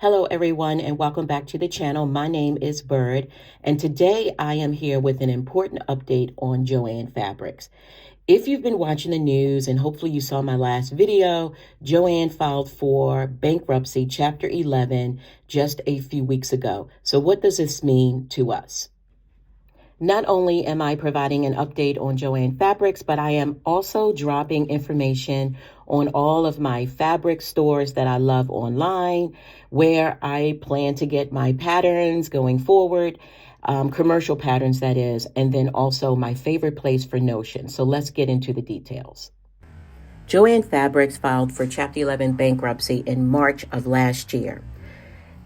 Hello everyone and welcome back to the channel. My name is Bird and today I am here with an important update on Joann Fabrics. If you've been watching the news and hopefully you saw my last video, Joann filed for bankruptcy Chapter 11 just a few weeks ago. So what does this mean to us? Not only am I providing an update on Joann Fabrics, but I am also dropping information on all of my fabric stores that I love online, where I plan to get my patterns going forward, commercial patterns that is, and then also my favorite place for Notion. So let's get into the details. Joann Fabrics filed for Chapter 11 bankruptcy in March of last year.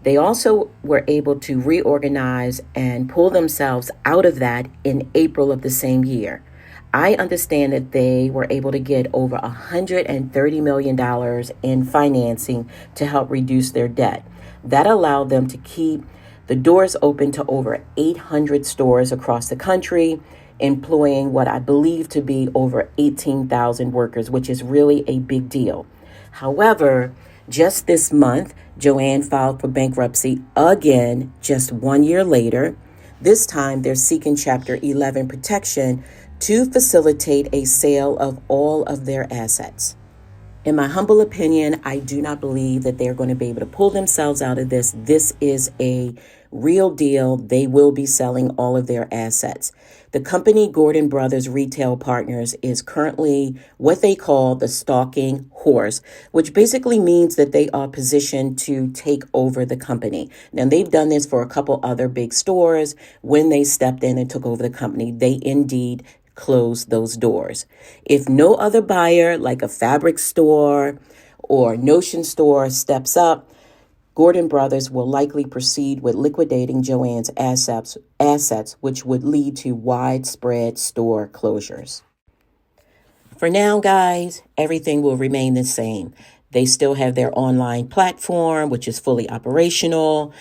They also were able to reorganize and pull themselves out of that in April of the same year. I understand that they were able to get over $130 million in financing to help reduce their debt. That allowed them to keep the doors open to over 800 stores across the country, employing what I believe to be over 18,000 workers, which is really a big deal. However, just this month, Joann filed for bankruptcy again just 1 year later. This time, they're seeking Chapter 11 protection to facilitate a sale of all of their assets. In my humble opinion, I do not believe that they're going to be able to pull themselves out of this. This is a real deal. They will be selling all of their assets. The company Gordon Brothers Retail Partners is currently what they call the stalking horse, which basically means that they are positioned to take over the company. Now, they've done this for a couple other big stores. When they stepped in and took over the company, they indeed closed those doors. If no other buyer, like a fabric store or Notion store, steps up, Gordon Brothers will likely proceed with liquidating Joann's assets, which would lead to widespread store closures. For now, guys, everything will remain the same. They still have their online platform, which is fully operational,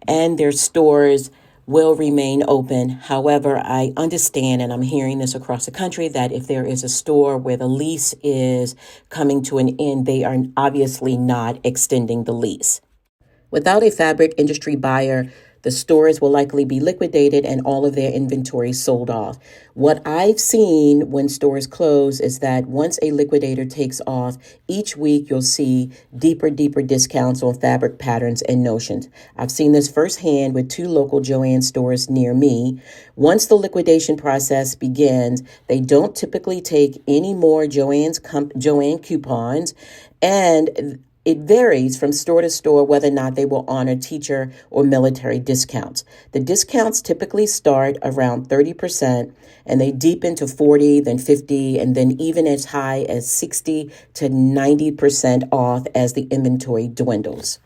and their stores will remain open. However, I understand, and I'm hearing this across the country, that if there is a store where the lease is coming to an end, they are obviously not extending the lease. Without a fabric industry buyer, the stores will likely be liquidated and all of their inventory sold off. What I've seen when stores close is that once a liquidator takes off, each week you'll see deeper discounts on fabric patterns and notions. I've seen this firsthand with 2 local Joann stores near me. Once the liquidation process begins, they don't typically take any more Joann coupons, and it varies from store to store whether or not they will honor teacher or military discounts. The discounts typically start around 30% and they deepen to 40, then 50, and then even as high as 60 to 90% off as the inventory dwindles.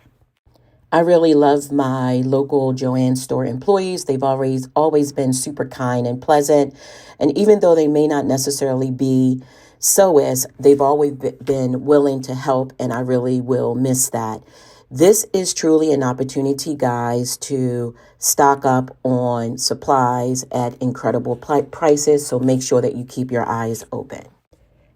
I really love my local Joann store employees. They've always been super kind and pleasant. And even though they may not necessarily be sewists, they've always been willing to help, and I really will miss that. This is truly an opportunity, guys, to stock up on supplies at incredible prices, so make sure that you keep your eyes open.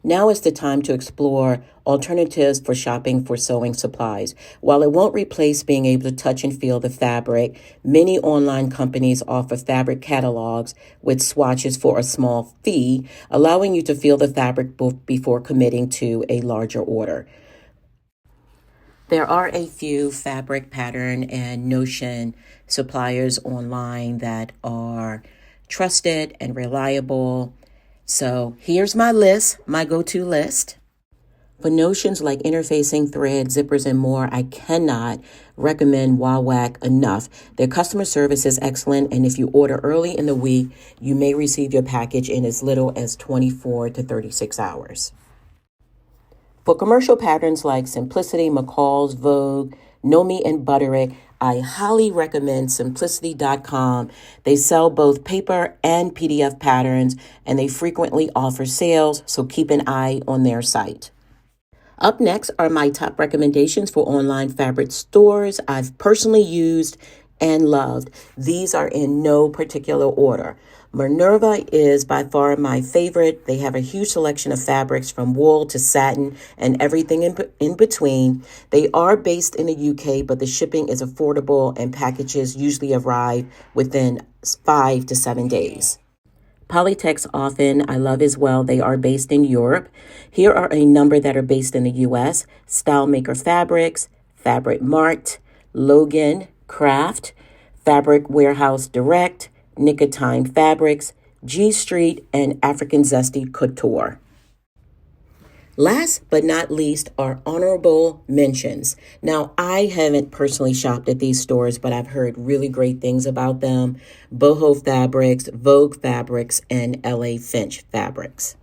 Now is the time to explore alternatives for shopping for sewing supplies. While it won't replace being able to touch and feel the fabric, many online companies offer fabric catalogs with swatches for a small fee, allowing you to feel the fabric before committing to a larger order. There are a few fabric pattern and notion suppliers online that are trusted and reliable. So here's my list, my go-to list. For notions like interfacing, thread, zippers, and more, I cannot recommend WadWadhams enough. Their customer service is excellent, and if you order early in the week, you may receive your package in as little as 24 to 36 hours. For commercial patterns like Simplicity, McCall's, Vogue, Nomi, and Butterick, I highly recommend simplicity.com. They sell both paper and PDF patterns, and they frequently offer sales, so keep an eye on their site. Up next are my top recommendations for online fabric stores I've personally used and loved. These are in no particular order. Minerva is by far my favorite. They have a huge selection of fabrics from wool to satin and everything in between. They are based in the UK, but the shipping is affordable and packages usually arrive within 5 to 7 days. Polytexoffen, I love as well. They are based in Europe. Here are a number that are based in the US. Stylemaker Fabrics, Fabric Mart, Longancraft, Fabric Warehouse Direct, Nicotine Fabrics, G Street, and African Zesty Couture. Last but not least are honorable mentions. Now, I haven't personally shopped at these stores, but I've heard really great things about them. Boho Fabrics, Vogue Fabrics, and LA Finch Fabrics.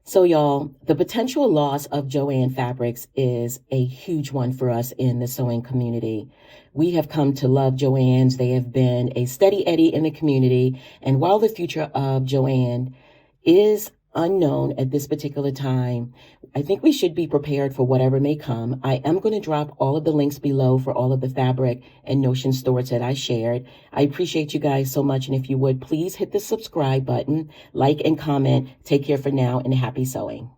So, y'all, the potential loss of Joann Fabrics is a huge one for us in the sewing community. We have come to love Joann's. They have been a steady Eddie in the community. And while the future of Joann is unknown at this particular time, I think we should be prepared for whatever may come. I am going to drop all of the links below for all of the fabric and notion stores that I shared. I appreciate you guys so much. And if you would, please hit the subscribe button, like and comment. Take care for now and happy sewing.